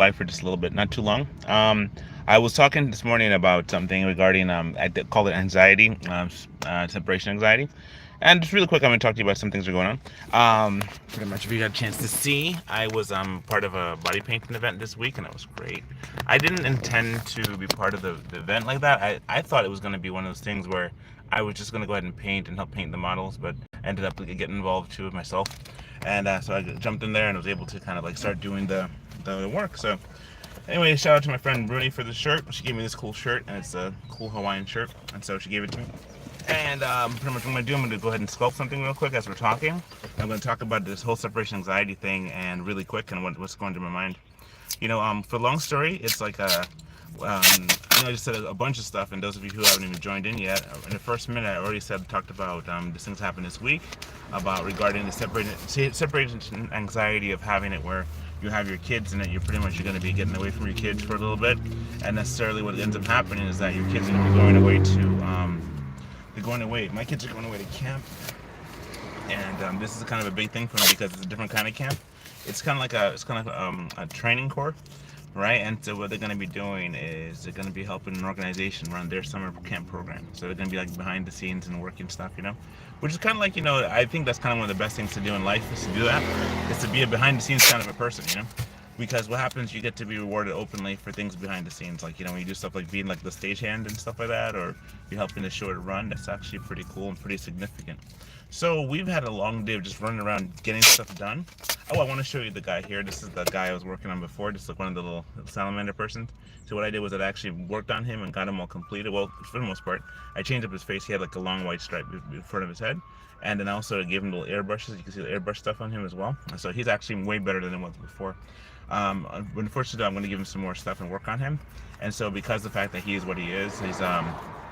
by for just a little bit, not too long. I was talking this morning about something regarding call it anxiety, separation anxiety, and just really quick, I'm going to talk to you about some things that are going on. Pretty much, if you got a chance to see, I was part of a body painting event this week, and it was great. I didn't intend to be part of the event like that. I thought it was going to be one of those things where I was just going to go ahead and paint and help paint the models, but ended up getting involved too myself, and so I jumped in there and was able to kind of like start doing the work. So anyway, shout out to my friend Bruni for the shirt. She gave me this cool shirt, and it's a cool Hawaiian shirt, and so she gave it to me. And pretty much what I'm going to do, I'm going to go ahead and sculpt something real quick as we're talking. I'm going to talk about this whole separation anxiety thing and really quick and what's going through my mind. For the long story, it's like I just said a bunch of stuff, and those of you who haven't even joined in yet, in the first minute I already talked about this thing's happened this week, about regarding the separation anxiety of having it where you have your kids and you're going to be getting away from your kids for a little bit, and necessarily what ends up happening is that your kids are going to be going away to they're going away. My kids are going away to camp, and this is kind of a big thing for me because it's a different kind of camp. It's kind of like a training corps, right? And so what they're going to be doing is they're going to be helping an organization run their summer camp program. So they're going to be like behind the scenes and working stuff, which is kind of like, I think that's kind of one of the best things to do in life is to do that, is to be a behind the scenes kind of a person, because what happens, you get to be rewarded openly for things behind the scenes, like when you do stuff like being like the stagehand and stuff like that, or you're helping the show to run. That's actually pretty cool and pretty significant. So we've had a long day of just running around getting stuff done. Oh, I want to show you the guy here. This is the guy I was working on before, just like one of the little salamander persons. So what I did was I actually worked on him and got him all completed. Well, for the most part, I changed up his face. He had like a long white stripe in front of his head. And then I also gave him little airbrushes. You can see the airbrush stuff on him as well. So he's actually way better than it was before. Unfortunately, I'm going to give him some more stuff and work on him. And so because of the fact that he is what he is, he's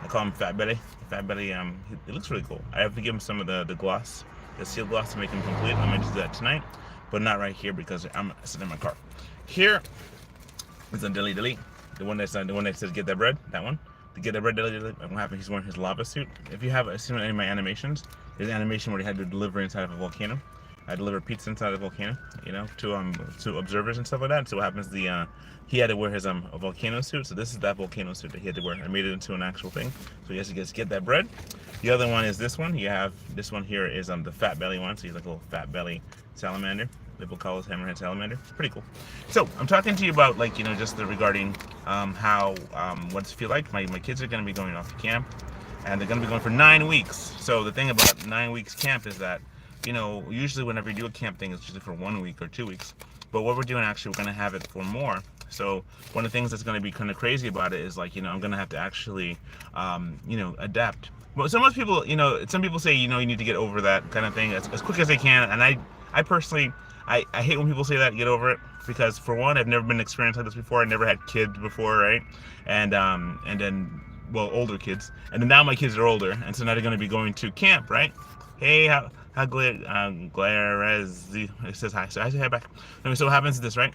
I call him Fat Belly. Fat Belly, it looks really cool. I have to give him some of the gloss, the seal gloss to make him complete. I might do that tonight, but not right here because I'm sitting in my car. Here is a dilly dilly, the one that says get that bread. That one, to get that bread dilly dilly. What happened? He's wearing his lava suit. If you have seen any of my animations, there's an animation where he had to deliver inside of a volcano. I delivered pizza inside the volcano, to observers and stuff like that. So what happens? He had to wear his a volcano suit. So this is that volcano suit that he had to wear. I made it into an actual thing. So he has to just get that bread. The other one is this one. You have this one here is the Fat Belly one. So he's like a little Fat Belly salamander. People call us hammerhead salamander. Pretty cool. So I'm talking to you about just regarding how what's it feel like. My kids are going to be going off to camp, and they're going to be going for 9 weeks. So the thing about 9 weeks camp is that usually whenever you do a camp thing, it's usually for 1 week or 2 weeks. But what we're doing, actually, we're going to have it for more. So one of the things that's going to be kind of crazy about it is I'm going to have to actually, adapt. But some people, some people say, you need to get over that kind of thing as quick as they can. And I personally, I hate when people say that, get over it. Because for one, I've never been experienced like this before. I never had kids before, right? And then, well, older kids. And then now my kids are older. And so now they're going to be going to camp, right? Hey, how Glarez, it says hi. So I say hi back. Anyway, so what happens is this, right?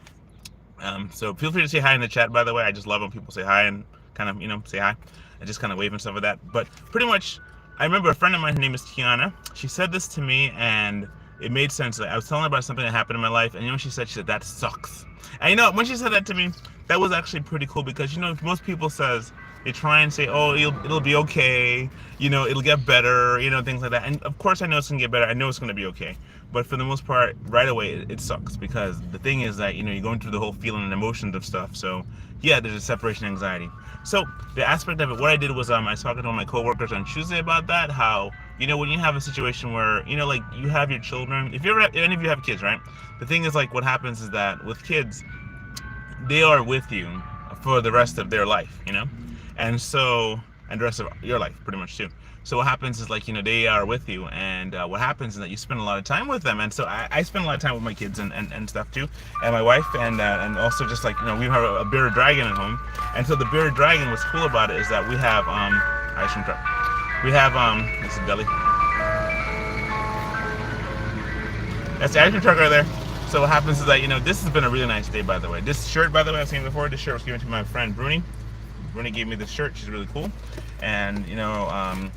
So feel free to say hi in the chat, by the way. I just love when people say hi and kind of, say hi. I just kind of wave and stuff like that. But pretty much, I remember a friend of mine, her name is Tiana. She said this to me, and it made sense. I was telling her about something that happened in my life, and she said, that sucks. And when she said that to me, that was actually pretty cool because, most people says, they try and say, oh, it'll be okay, it'll get better, things like that. And of course I know it's going to get better. I know it's going to be okay. But for the most part, right away, it sucks because the thing is that, you're going through the whole feeling and emotions of stuff. So yeah, there's a separation anxiety. So the aspect of it, what I did was I was talking to one of my coworkers on Tuesday about that, how, when you have a situation where, like you have your children, if any of you have kids, right? The thing is what happens is that with kids, they are with you for the rest of their life, and the rest of your life pretty much too. So what happens is they are with you, and what happens is that you spend a lot of time with them. And so I spend a lot of time with my kids and stuff too, and my wife, and also just we have a bearded dragon at home. And so the bearded dragon, what's cool about it is that we have ice cream truck. We have this is Belly. That's the ice cream truck right there. So what happens is that this has been a really nice day, by the way. This shirt, by the way, I've seen before. This shirt was given to my friend Bruni. Bruni gave me this shirt. She's really cool. And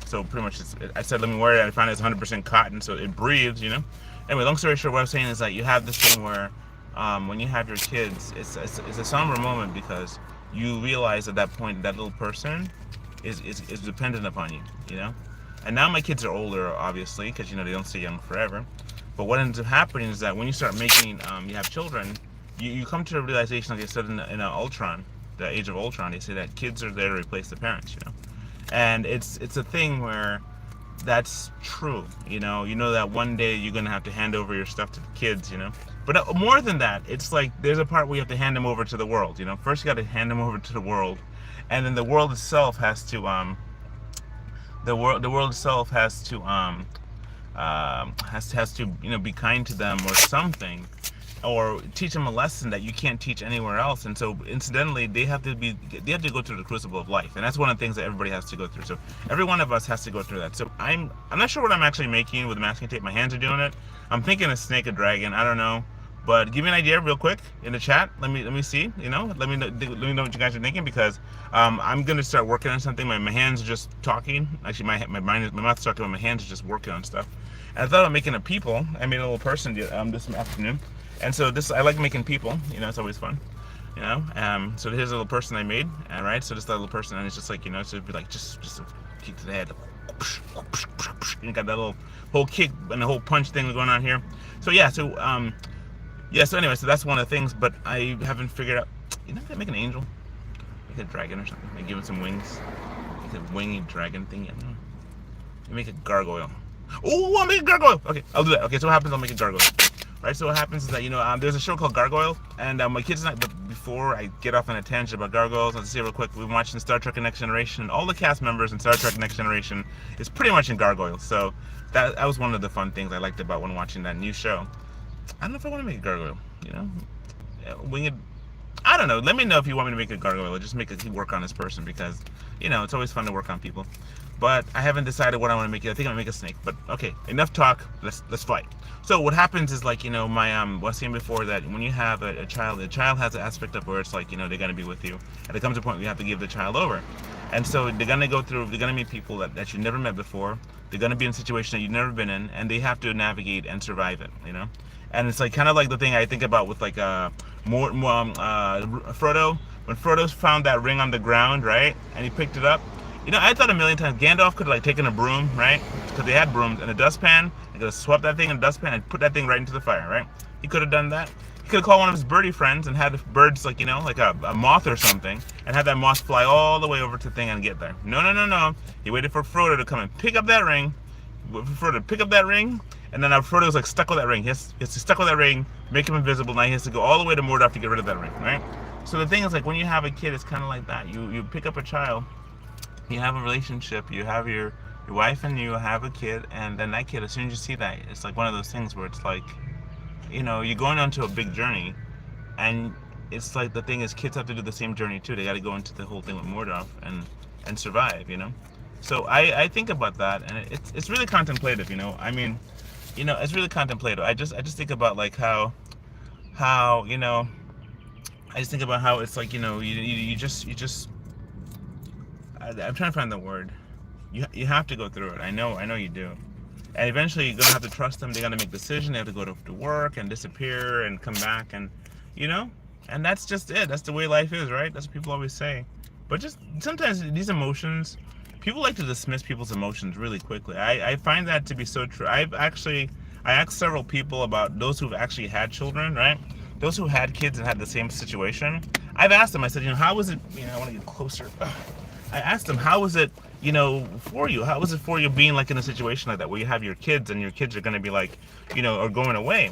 so pretty much I said let me wear it. I found it's 100% cotton, so it breathes. Anyway, long story short, what I'm saying is that you have this thing where when you have your kids, it's a somber moment because you realize at that point that little person is dependent upon you, you know. And now my kids are older, obviously, because they don't stay young forever. But what ends up happening is that when you start making, you have children, you come to a realization, like I said in Ultron, the Age of Ultron, they say that kids are there to replace the parents, and it's a thing where that's true. You know that one day you're gonna have to hand over your stuff to the kids. But more than that, it's like there's a part where you have to hand them over to the world. First you got to hand them over to the world, and then the world itself has to the world itself has to be kind to them or something, or teach them a lesson that you can't teach anywhere else. And so incidentally they have to go through the crucible of life, and that's one of the things that everybody has to go through. So every one of us has to go through that. So I'm not sure what I'm actually making with the masking tape. My hands are doing it. I'm thinking a snake, a dragon, I don't know. But give me an idea real quick in the chat. Let me see. Let me know what you guys are thinking, because I'm gonna start working on something. My hands are just talking. Actually, my mouth's talking, but my hands are just working on stuff. And I thought of making a people. I made a little person this afternoon, and so I like making people. It's always fun. So here's a little person I made. All right. So this little person, and it's just like so it'd be like just a kick to the head. You got that little whole kick and the whole punch thing going on here. So yeah. So anyway, so that's one of the things, but I haven't figured out. Make an angel, make a dragon or something, like give it some wings, make a wingy dragon thing. I don't know. Make a gargoyle. Oh, I'll make a gargoyle. Okay, I'll do that. Okay, so what happens? I'll make a gargoyle. Right. So what happens is that there's a show called Gargoyle, and my kids and I. But before I get off on a tangent about gargoyles, I'll just say real quick. We've been watching Star Trek: Next Generation, and all the cast members in Star Trek: Next Generation is pretty much in gargoyles. So that was one of the fun things I liked about when watching that new show. I don't know if I want to make a gargoyle, winged. I don't know. Let me know if you want me to make a gargoyle, or just work on this person, because it's always fun to work on people. But I haven't decided what I want to make. I think I'm gonna make a snake. But okay, enough talk. Let's fight. So what happens is, like, my what I was saying before, that when you have a child has an aspect of where it's like they're gonna be with you, and there comes a point where you have to give the child over. And so they're gonna meet people that you never met before. They're gonna be in a situation that you've never been in, and they have to navigate and survive it. And it's like kind of like the thing I think about with like Frodo, when Frodo found that ring on the ground, right, and he picked it up. I thought a million times Gandalf could have like taken a broom, right, because they had brooms, and a dustpan. He could have swept that thing in a dustpan and put that thing right into the fire, right? He could have done that. He could have called one of his birdie friends and had birds like like a moth or something, and had that moth fly all the way over to the thing and get there. No. He waited for Frodo to come and pick up that ring. And then Frodo's like stuck with that ring. He has to stuck with that ring, make him invisible. Now he has to go all the way to Mordor to get rid of that ring, right? So the thing is, like, when you have a kid, it's kind of like that. You pick up a child, you have a relationship, you have your wife and you have a kid, and then that kid, as soon as you see that, it's like one of those things where it's like, you're going onto a big journey, and it's like the thing is, kids have to do the same journey too. They got to go into the whole thing with Mordor and survive, So I think about that, and it's really contemplative, I mean, it's really contemplative. I just think about like how I just think about how it's like you just I'm trying to find the word. You have to go through it. I know you do. And eventually you're gonna have to trust them. They're gonna make decisions. They have to go to work and disappear and come back, and and that's just it. That's the way life is, right? That's what people always say. But just sometimes these emotions, people like to dismiss people's emotions really quickly. I find that to be so true. I asked several people about those who've actually had children, right? Those who had kids and had the same situation. I've asked them, I said, how was it, I want to get closer. I asked them, how was it, for you? How was it for you being like in a situation like that where you have your kids and your kids are going to be like, are going away?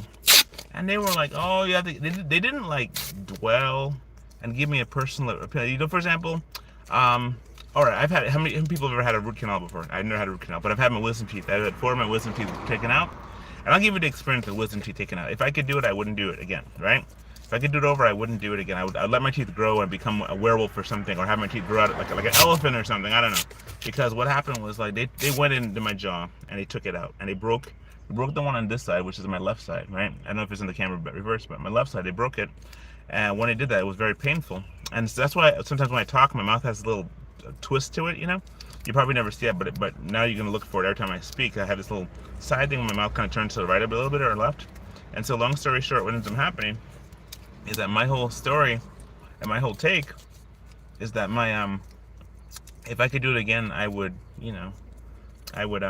And they were like, oh yeah, they didn't like dwell and give me a personal opinion. For example, all right, how many people have ever had a root canal before? I've never had a root canal, but I've had my wisdom teeth. I've had 4 of my wisdom teeth taken out. And I'll give you the experience of wisdom teeth taken out. If I could do it, I wouldn't do it again, right? If I could do it over, I wouldn't do it again. I'd let my teeth grow and become a werewolf or something, or have my teeth grow out like an elephant or something. I don't know. Because what happened was, like, they went into my jaw and they took it out, and they broke the one on this side, which is my left side, right? I don't know if it's in the camera reverse, but my left side, they broke it. And when they did that, it was very painful. And so that's why sometimes when I talk, my mouth has a little twist to it, You probably never see it, but now you're gonna look for it every time I speak. I have this little side thing where my mouth kind of turns to the right a little bit or left. And so long story short, what ends up happening is that my whole story and my whole take is that my if I could do it again, I would, I would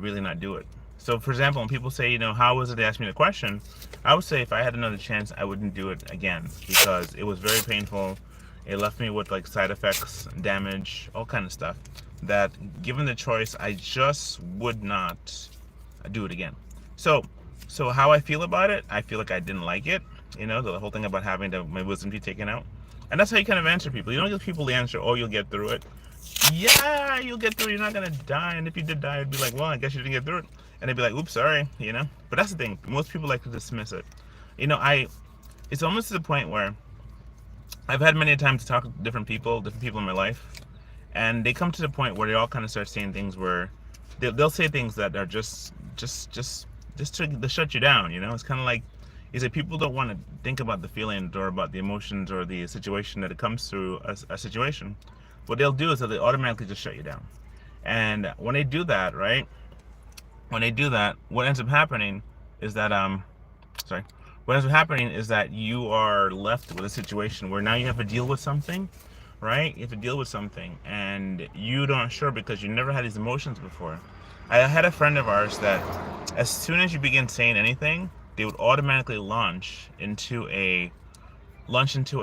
really not do it. So, for example, when people say, how was it they asked me the question, I would say if I had another chance, I wouldn't do it again because it was very painful. It left me with like side effects, damage, all kind of stuff. That given the choice, I just would not do it again. So, so how I feel about it, I feel like I didn't like it. The whole thing about having my wisdom teeth taken out, and that's how you kind of answer people. You don't give people the answer, "Oh, you'll get through it." Yeah, you'll get through it. You're not gonna die, and if you did die, it'd be like, "Well, I guess you didn't get through it," and they'd be like, "Oops, sorry." But that's the thing. Most people like to dismiss it. I. It's almost to the point where I've had many times to talk to different people in my life, and they come to the point where they all kind of start saying things where they'll say things that are just to shut you down. It's kind of like is that people don't want to think about the feelings or about the emotions or the situation that it comes through a situation. What they'll do is that they automatically just shut you down. And when they do that, right? When they do that, what ends up happening is that sorry, what ends up happening is that you are left with a situation where now you have to deal with something, right? You have to deal with something, and you don't sure because you never had these emotions before. I had a friend of ours that, as soon as you begin saying anything, they would automatically launch into a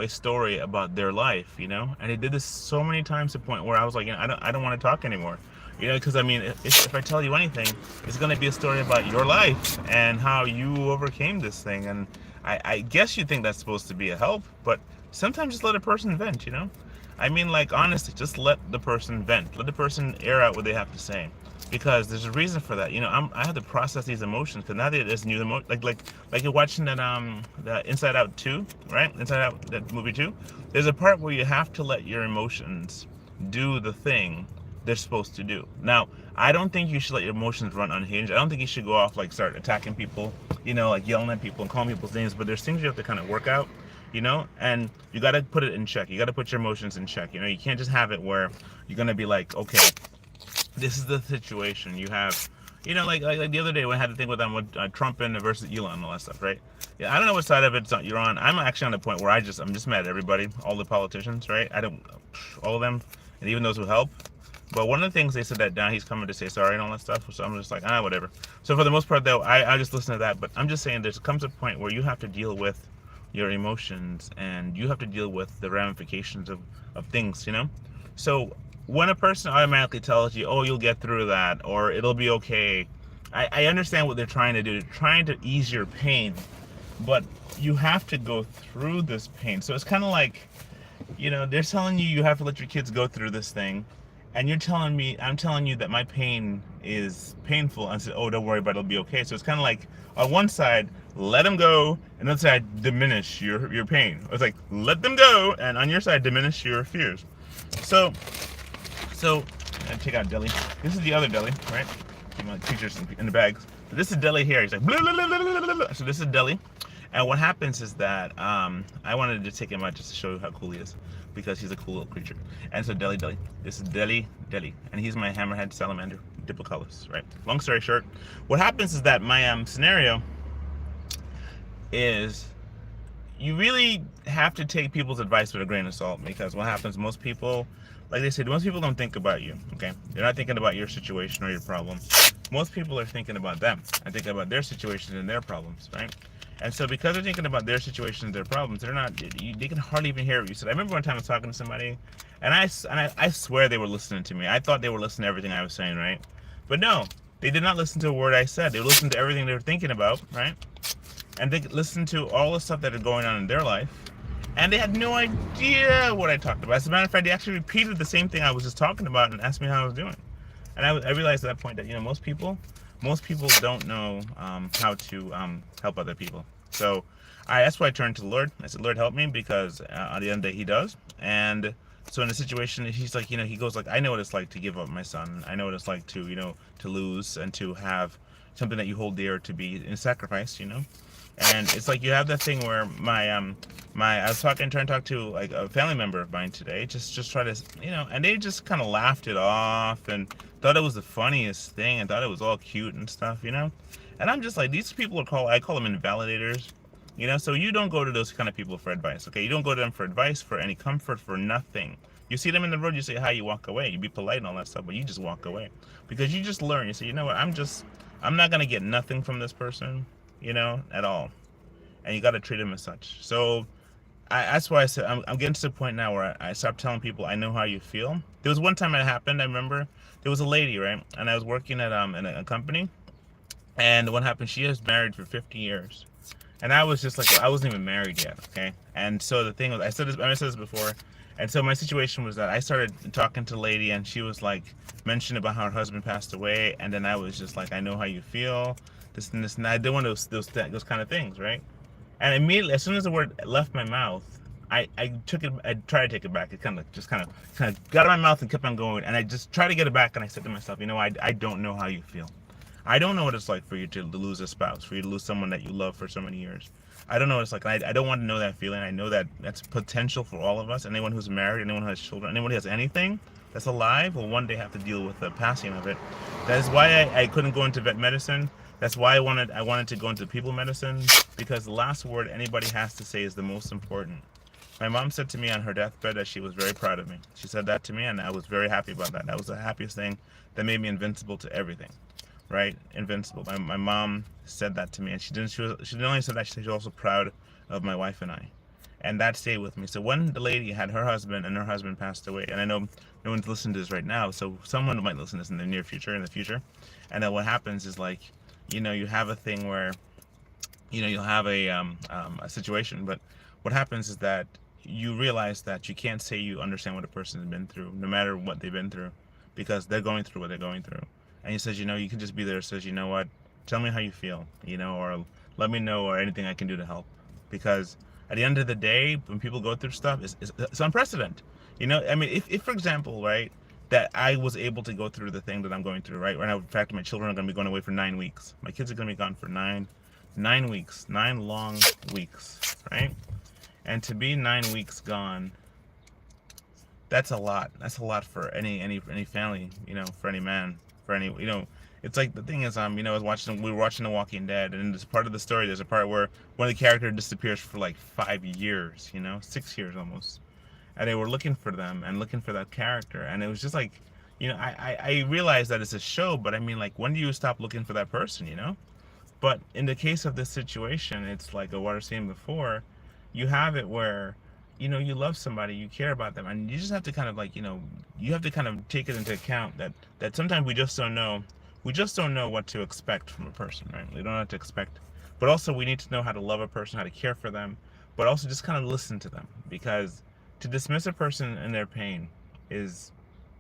story about their life, and they did this so many times to the point where I was like, I don't want to talk anymore, because I mean, if I tell you anything, it's going to be a story about your life and how you overcame this thing, and I guess you think that's supposed to be a help, but sometimes just let a person vent. I mean, like, honestly, just let the person vent, let the person air out what they have to say, because there's a reason for that. I have to process these emotions because now there's new emotion. Like you're watching that Inside Out 2, right? Inside Out, that movie 2. There's a part where you have to let your emotions do the thing they're supposed to do. Now, I don't think you should let your emotions run unhinged. I don't think you should go off like start attacking people, like yelling at people and calling people's names. But there's things you have to kind of work out, and you got to put it in check. You got to put your emotions in check. You can't just have it where you're gonna be like, okay, this is the situation you have. Like the other day when I had to think with them with Trump and versus Elon and all that stuff, right? Yeah, I don't know what side of it you're on. I'm actually on the point where I'm just mad at everybody, all the politicians, right? I don't, all of them, and even those who help. But one of the things they said that down, he's coming to say sorry and all that stuff. So I'm just like, whatever. So for the most part, though, I just listen to that. But I'm just saying, there comes a point where you have to deal with your emotions and you have to deal with the ramifications of things. So when a person automatically tells you, "Oh, you'll get through that," or "It'll be okay," I understand what they're trying to do. They're trying to ease your pain, but you have to go through this pain. So it's kind of like, they're telling you have to let your kids go through this thing, and I'm telling you that my pain is painful, and said, "Oh, don't worry about it, it'll be okay." So it's kind of like on one side, let them go, and on the other side, diminish your pain. It's like let them go, and on your side, diminish your fears. So check out deli. This is the other deli, right? Keep my creatures in the bags. So this is deli here. He's like, blah, blah, blah, blah, blah, blah. So this is deli. And what happens is that I wanted to take him out just to show you how cool he is, because he's a cool little creature. And so deli. This is deli, and he's my hammerhead salamander, Diplocalus, right? Long story short, what happens is that my scenario is you really have to take people's advice with a grain of salt, because what happens, most people, like they said, most people don't think about you, okay? They're not thinking about your situation or your problem. Most people are thinking about them and thinking about their situations and their problems, right? And so because they're thinking about their situations and their problems, they can hardly even hear what you said. I remember one time I was talking to somebody, and I swear they were listening to me. I thought they were listening to everything I was saying, right? But no, they did not listen to a word I said. They listened to everything they were thinking about, right? And they listened to all the stuff that are going on in their life, and they had no idea what I talked about. As a matter of fact, they actually repeated the same thing I was just talking about and asked me how I was doing. And I realized at that point that most people don't know how to help other people. So that's why I turned to the Lord. I said, "Lord, help me," because at the end of the day, He does. And so in a situation, He's like, He goes like, "I know what it's like to give up my son. I know what it's like to to lose and to have something that you hold dear to be in sacrifice. And it's like you have that thing where I was trying to talk to like a family member of mine today, just try to and they just kind of laughed it off and thought it was the funniest thing and thought it was all cute and stuff. And I'm just like, these people I call them invalidators, So you don't go to those kind of people for advice, okay? You don't go to them for advice, for any comfort, for nothing. You see them in the road, you say hi, you walk away. You be polite and all that stuff, but you just walk away because you just learn. You say, you know what? I'm not gonna get nothing from this person, at all. And you got to treat them as such. So that's why I said I'm getting to the point now where I stopped telling people I know how you feel. There was one time it happened. I remember there was a lady, right, and I was working at in a company, and what happened? She was married for 50 years. And I was just like, I wasn't even married yet, okay? And so the thing was, I said this before, and so my situation was that I started talking to the lady, and she was like, mentioning about how her husband passed away, and then I was just like, I know how you feel, this and this, and I did one of those kind of things, right? And immediately, as soon as the word left my mouth, I took it, I tried to take it back. It kind of got in my mouth and kept on going, and I just tried to get it back, and I said to myself, I don't know how you feel. I don't know what it's like for you to lose a spouse, for you to lose someone that you love for so many years. I don't know what it's like. I don't want to know that feeling. I know that that's potential for all of us. Anyone who's married, anyone who has children, anyone who has anything that's alive will one day have to deal with the passing of it. That is why I couldn't go into vet medicine. That's why I wanted to go into people medicine, because the last word anybody has to say is the most important. My mom said to me on her deathbed that she was very proud of me. She said that to me, and I was very happy about that. That was the happiest thing that made me invincible to everything. Right? Invincible. My mom said that to me, and she didn't only say that, she was also proud of my wife and I. And that stayed with me. So when the lady had her husband and her husband passed away, and I know no one's listening to this right now, so someone might listen to this in the near future, and then what happens is, like, you have a thing where, you'll have a situation, but what happens is that you realize that you can't say you understand what a person has been through, no matter what they've been through, because they're going through what they're going through. And he says, you can just be there. Says, you know what, tell me how you feel, or let me know, or anything I can do to help. Because at the end of the day, when people go through stuff, it's unprecedented. I mean, if for example, right, that I was able to go through the thing that I'm going through, right, right now, in fact, my children are going to be going away for 9 weeks. My kids are going to be gone for 9 weeks, 9 long weeks, right? And to be 9 weeks gone, that's a lot. That's a lot for any family, for any man. For any, it's like, the thing is, we were watching The Walking Dead, and in this part of the story, there's a part where one of the characters disappears for like 5 years, 6 years almost, and they were looking for them and looking for that character, and it was just like, I realized that it's a show, but I mean, like, when do you stop looking for that person, But in the case of this situation, it's like what I was saying before, you have it where, you love somebody, you care about them, and you just have to kind of, like, you have to kind of take it into account that sometimes we just don't know what to expect from a person, right? We don't know what to expect, but also we need to know how to love a person, how to care for them, but also just kind of listen to them, because to dismiss a person in their pain it's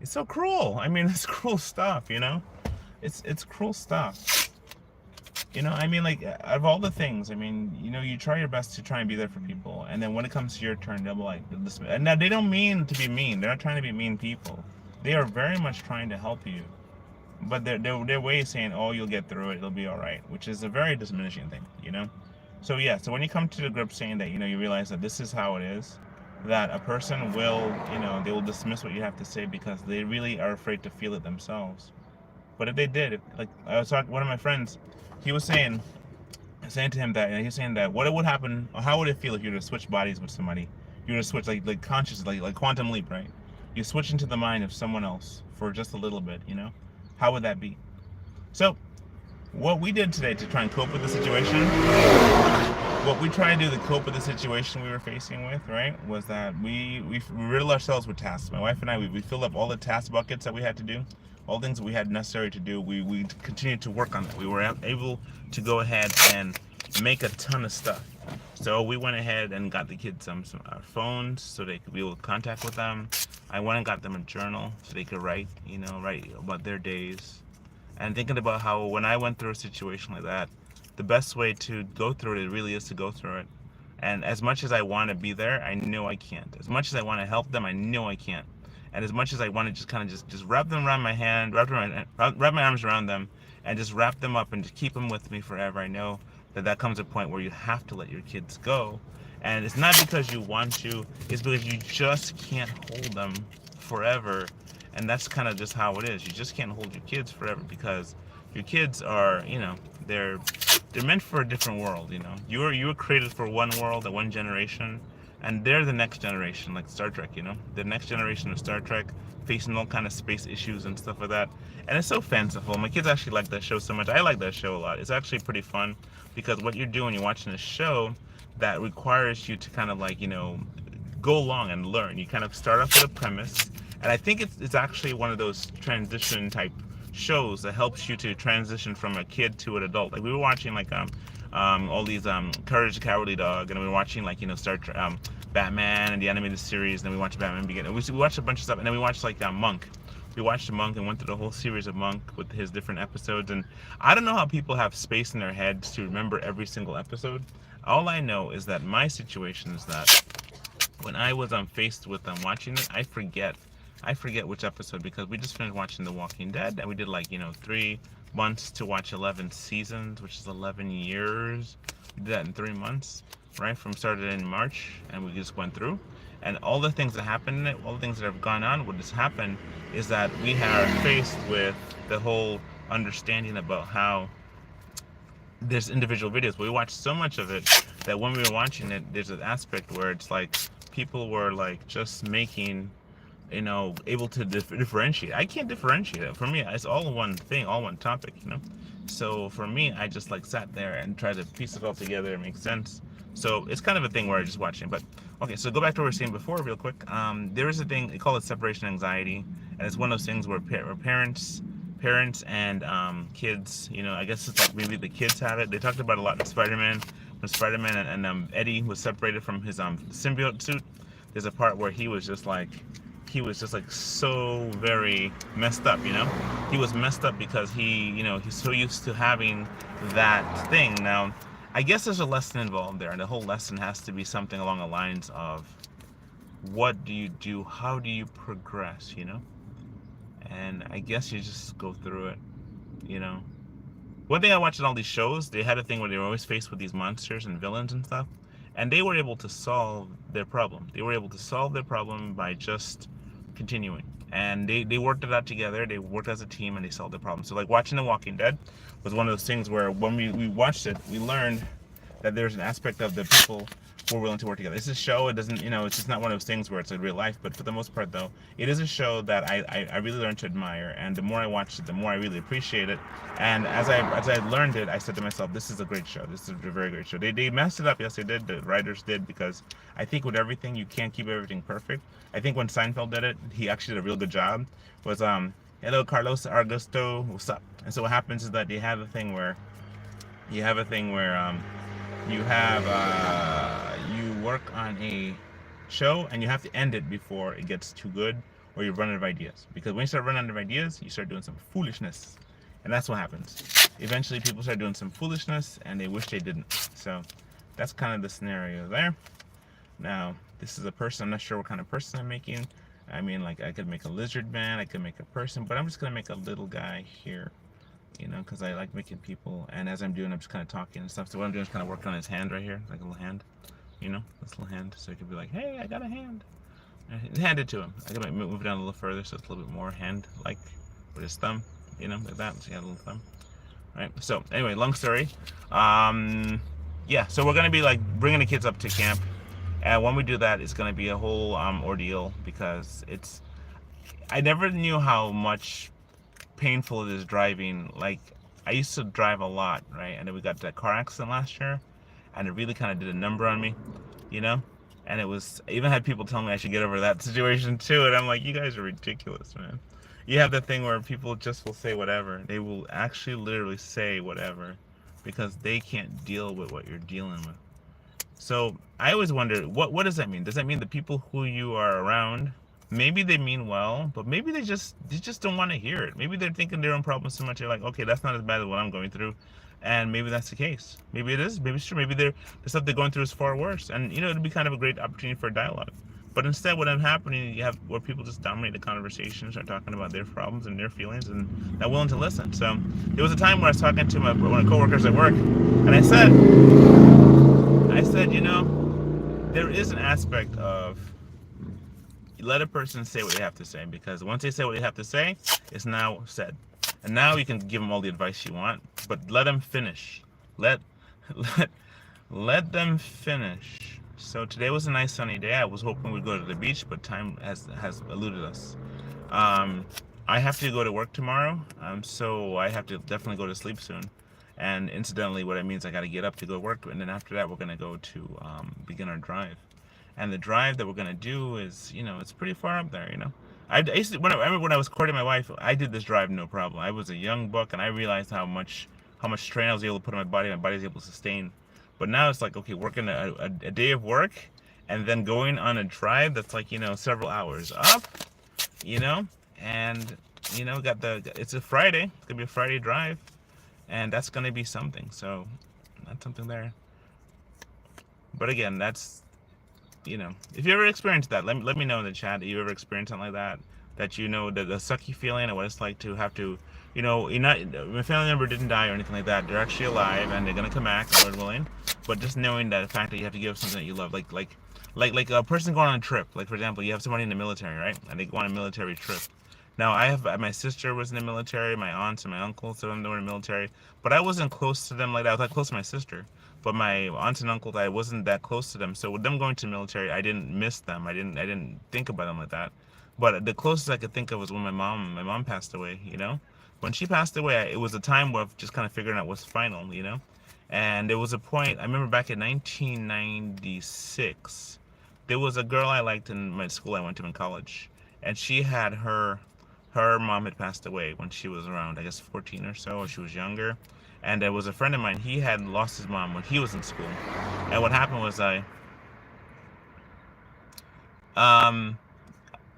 so cruel. I mean, it's cruel stuff, it's cruel stuff. I mean, like, out of all the things, I mean, you try your best to try and be there for people, and then when it comes to your turn, they'll be like, and now they don't mean to be mean. They're not trying to be mean people. They are very much trying to help you, but their way is saying, oh, you'll get through it, it'll be all right, which is a very diminishing thing, So yeah, so when you come to the grip saying that, you realize that this is how it is, that a person will, they will dismiss what you have to say because they really are afraid to feel it themselves. But if they did, like, I was talking, one of my friends, he was saying to him that, he's saying that what would happen, or how would it feel if you were to switch bodies with somebody? You were to switch, like conscious, like quantum leap, right? You switch into the mind of someone else for just a little bit, How would that be? So, what we did today to try and cope with the situation, what we tried to do to cope with the situation we were facing with, right, was that we riddled ourselves with tasks. My wife and I, we filled up all the task buckets that we had to do, all things that we had necessary to do. We continued to work on that. We were able to go ahead and make a ton of stuff. So we went ahead and got the kids some phones so they could be able to contact with them. I went and got them a journal so they could write about their days. And thinking about how when I went through a situation like that, the best way to go through it really is to go through it. And as much as I want to be there, I know I can't. As much as I want to help them, I know I can't. And as much as I want to just kind of just wrap them around my hand, wrap my arms around them, and just wrap them up and just keep them with me forever, I know that comes a point where you have to let your kids go. And it's not because you want to, it's because you just can't hold them forever. And that's kind of just how it is. You just can't hold your kids forever because your kids are, they're they're meant for a different world. You were created for one world, a one generation, and they're the next generation, like Star Trek. The next generation of Star Trek, facing all kind of space issues and stuff like that. And it's so fanciful. My kids actually like that show so much. I like that show a lot. It's actually pretty fun because what you're doing, you're watching a show that requires you to kind of like go along and learn. You kind of start off with a premise, and I think it's actually one of those transition type shows that helps you to transition from a kid to an adult. Like we were watching like all these Courage the Cowardly Dog, and we were watching like Star Trek, Batman and the animated series, and then we watched Batman Begin. We watched a bunch of stuff, and then we watched like Monk. We watched Monk and went through the whole series of Monk with his different episodes. And I don't know how people have space in their heads to remember every single episode. All I know is that my situation is that when I was faced with watching it, I forget which episode, because we just finished watching The Walking Dead, and we did like 3 months to watch 11 seasons, which is 11 years. We did that in 3 months, right? From started in March, and we just went through, and all the things that happened in it, all the things that have gone on. What has happened is that we are faced with the whole understanding about how there's individual videos, but we watched so much of it that when we were watching it, there's an aspect where it's like people were like just making, able to differentiate. I can't differentiate it. For me, it's all one thing, all one topic. So for me, I just like sat there and tried to piece it all together and make sense. So it's kind of a thing where I just watching. But okay, so go back to what we were saying before real quick. There is a thing, they call it separation anxiety, and it's one of those things where parents and kids, I guess it's like maybe the kids have it. They talked about a lot in Spider-Man. When Spider-Man and Eddie was separated from his symbiote suit, there's a part where he was just like so very messed up. He was messed up because he's so used to having that thing. Now, I guess there's a lesson involved there, and the whole lesson has to be something along the lines of, what do you do? How do you progress? And I guess you just go through it. One thing I watched in all these shows, they had a thing where they were always faced with these monsters and villains and stuff, and they were able to solve their problem. They were able to solve their problem by just continuing. And they worked it out together. They worked as a team, and they solved the problem. So like watching The Walking Dead was one of those things where when we watched it, we learned that there's an aspect of the people who are willing to work together. It's a show. It doesn't, it's just not one of those things where it's like real life. But for the most part, though, it is a show that I really learned to admire. And the more I watched it, the more I really appreciate it. And as I learned it, I said to myself, this is a great show. This is a very great show. They messed it up. Yes, they did. The writers did, because I think with everything, you can't keep everything perfect. I think when Seinfeld did it, he actually did a real good job. Was hello Carlos Augusto, what's up? And so what happens is that you have a thing where you work on a show and you have to end it before it gets too good, or you run out of ideas. Because when you start running out of ideas, you start doing some foolishness, and that's what happens. Eventually, people start doing some foolishness, and they wish they didn't. So that's kind of the scenario there. Now, this is a person. I'm not sure what kind of person I'm making. I mean, like, I could make a lizard man, I could make a person, but I'm just gonna make a little guy here, because I like making people. And as I'm doing, I'm just kind of talking and stuff. So what I'm doing is kind of working on his hand right here, like a little hand, this little hand. So he could be like, hey, I got a hand. And hand it to him. I could move it down a little further so it's a little bit more hand-like with his thumb, like that. So he got a little thumb. All right. So anyway, long story. Yeah. So we're gonna be like bringing the kids up to camp. And when we do that, it's going to be a whole ordeal, because I never knew how much painful it is driving. Like, I used to drive a lot, right? And then we got that car accident last year, and it really kind of did a number on me, And I even had people telling me I should get over that situation too. And I'm like, you guys are ridiculous, man. You have that thing where people just will say whatever. They will actually literally say whatever, because they can't deal with what you're dealing with. So I always wonder, what does that mean? Does that mean the people who you are around, maybe they mean well, but maybe they just don't want to hear it. Maybe they're thinking their own problems so much, they're like, okay, that's not as bad as what I'm going through. And maybe that's the case. Maybe it is. Maybe it's true. Maybe the stuff they're going through is far worse. And, it'd be kind of a great opportunity for dialogue. But instead, what ends happening, you have where people just dominate the conversation, start talking about their problems and their feelings, and not willing to listen. So there was a time where I was talking to one of my coworkers at work, and I said, there is an aspect of, let a person say what they have to say, because once they say what they have to say, it's now said. And now you can give them all the advice you want, but let them finish. Let let let them finish. So today was a nice sunny day. I was hoping we'd go to the beach, but time has eluded us. Um, I have to go to work tomorrow, so I have to definitely go to sleep soon. And incidentally, what it means, I got to get up to go to work, and then after that, we're gonna go to begin our drive. And the drive that we're gonna do is, it's pretty far up there. I used to, I remember when I was courting my wife, I did this drive no problem. I was a young buck, and I realized how much strain I was able to put on my body. My body was able to sustain. But now it's like, okay, working a day of work, and then going on a drive that's like several hours up, you know, and got it's a Friday. It's gonna be a Friday drive, and that's gonna be something. So that's something there. But again, that's if you ever experienced that, let me know in the chat that you ever experienced something like that. That the sucky feeling and what it's like to have to, you're not, my family member didn't die or anything like that. They're actually alive and they're gonna come back, Lord willing. But just knowing that the fact that you have to give something that you love, like a person going on a trip. Like for example, you have somebody in the military, right? And they go on a military trip. Now I have my sister was in the military, my aunts and my uncles, some of them were in the military, but I wasn't close to them like that. I was not close to my sister, but my aunts and uncles, I wasn't that close to them. So with them going to the military, I didn't miss them. I didn't think about them like that. But the closest I could think of was when my mom passed away. When she passed away, it was a time of just kind of figuring out what's final. And there was a point. I remember back in 1996, there was a girl I liked in my school I went to in college, and she had her mom had passed away when she was around, I guess, 14 or so, or she was younger. And there was a friend of mine, he had lost his mom when he was in school. And what happened was um,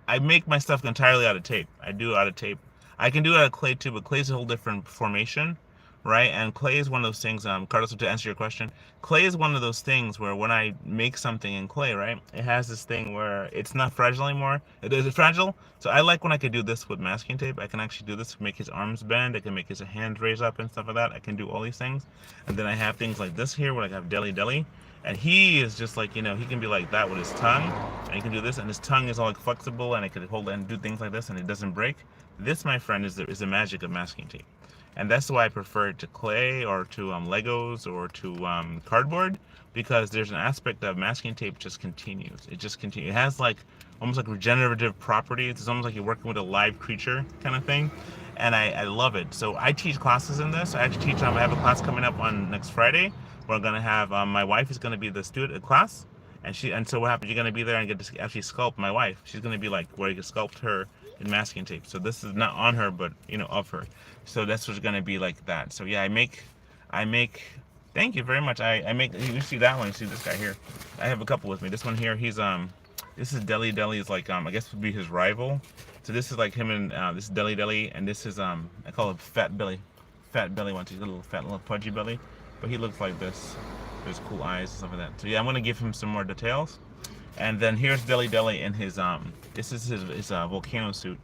I make my stuff entirely out of tape. I do it out of tape. I can do it out of clay too, but clay's a whole different formation, right? And clay is one of those things, Carlos, to answer your question, clay is one of those things where when I make something in clay, right, it has this thing where it's not fragile anymore. It is fragile. So I like when I could do this with masking tape. I can actually do this to make his arms bend. I can make his hands raise up and stuff like that. I can do all these things. And then I have things like this here where I have deli deli. And he is just like, he can be like that with his tongue. And he can do this. And his tongue is all like flexible. And I can hold it and do things like this. And it doesn't break. This, my friend, is the magic of masking tape. And that's why I prefer it to clay or to Legos or to cardboard, because there's an aspect of masking tape just continues. It just continues. It has like almost like regenerative properties. It's almost like you're working with a live creature kind of thing. And I love it. So I teach classes in this. I actually teach, I have a class coming up on next Friday. We're going to have, my wife is going to be the student at class. And so what happens, you're going to be there and get to actually sculpt my wife. She's going to be like where you can sculpt her in masking tape. So this is not on her, but of her. So that's what's going to be like that. So yeah, I make, thank you very much. I make, you see that one, you see this guy here. I have a couple with me. This one here, he's, this is Deli Deli is like, I guess would be his rival. So this is like him and, this is Deli Deli, and this is, I call it Fat Belly. Fat Belly one, he's a little fat, little pudgy belly. But he looks like this. There's cool eyes and stuff like that. So yeah, I'm gonna give him some more details. And then here's Deli Deli in his this is his volcano suit.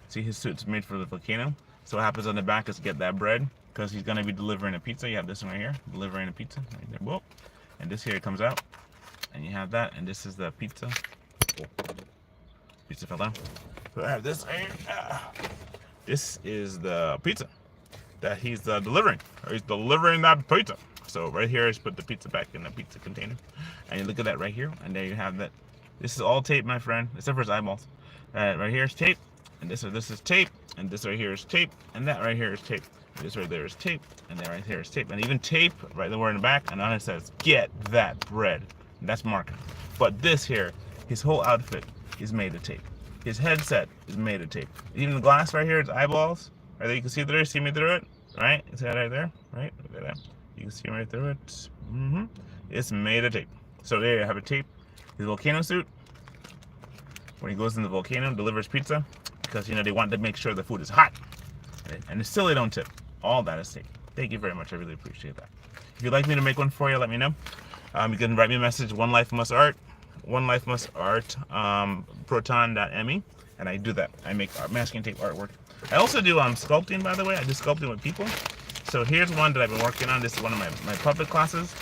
See, his suit's made for the volcano. So what happens on the back is get that bread, because he's gonna be delivering a pizza. You have this one right here, delivering a pizza right there. Whoa. And this here comes out, and you have that. And this is the pizza. Oh. Pizza fell down. So I have this right here. This is the pizza that he's delivering. Or he's delivering that pizza. So right here, I just put the pizza back in the pizza container. And you look at that right here, and there you have that. This is all tape, my friend, except for his eyeballs. Right here is tape, and this is tape, and this right here is tape, and that right here is tape. And this right there is tape, and that right here is tape. And even tape, right there in the back, and on it says, get that bread. And that's marketing. But this here, his whole outfit is made of tape. His headset is made of tape. Even the glass right here, his eyeballs, right there, you can see through it, see me through it, right? See that right there, right? Look at that. You can see right through it. It's made of tape. So there you have a tape. His volcano suit. When he goes in the volcano, delivers pizza, because they want to make sure the food is hot. And it's still they don't tip. All that is tape. Thank you very much. I really appreciate that. If you'd like me to make one for you, let me know. You can write me a message. One Life Must Art. Proton.me, and I do that. I make masking tape artwork. I also do sculpting, by the way. I do sculpting with people. So here's one that I've been working on. This is one of my puppet classes.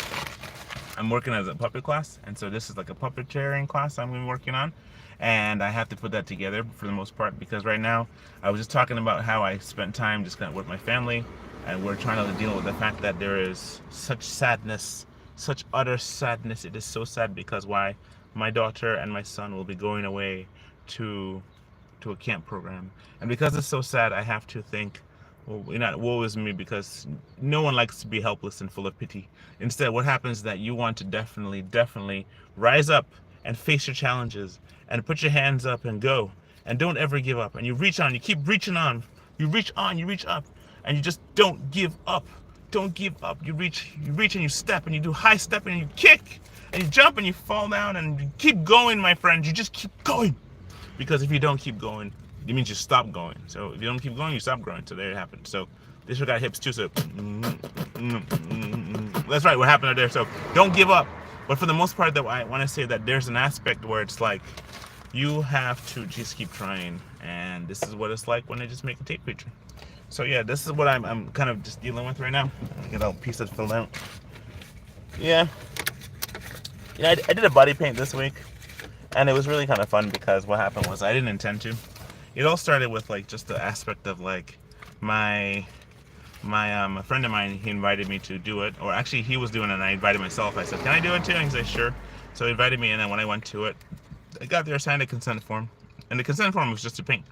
I'm working as a puppet class, and so this is like a puppeteering class I'm going to be working on. And I have to put that together for the most part, because right now I was just talking about how I spent time just kind of with my family, and we're trying to deal with the fact that there is such sadness, such utter sadness. It is so sad because why? My daughter and my son will be going away to a camp program, and because it's so sad, I have to think, well, not woe is me, because no one likes to be helpless and full of pity. Instead, what happens is that you want to definitely rise up and face your challenges and put your hands up and go, and don't ever give up. And you reach on, you keep reaching on, you reach on, you reach up, and you just don't give up. Don't give up. You reach and you step and you do high step and you kick and you jump and you fall down and you keep going, my friend. You just keep going. Because if you don't keep going, it means you stop going. So if you don't keep going, you stop growing. So there it happened. So this one got hips too. So that's right. What happened there? So don't give up. But for the most part, though, I want to say that there's an aspect where it's like you have to just keep trying, and this is what it's like when they just make a tape picture. So yeah, this is what I'm kind of just dealing with right now. I get all pieces filled out. Yeah, I did a body paint this week. And it was really kind of fun because what happened was I didn't intend to. It all started with like just the aspect of like my a friend of mine, he invited me to do it, or actually he was doing it and I invited myself. I said, can I do it too? And he said, sure. So he invited me, and then when I went to it, I got there, signed a consent form, and the consent form was just to paint,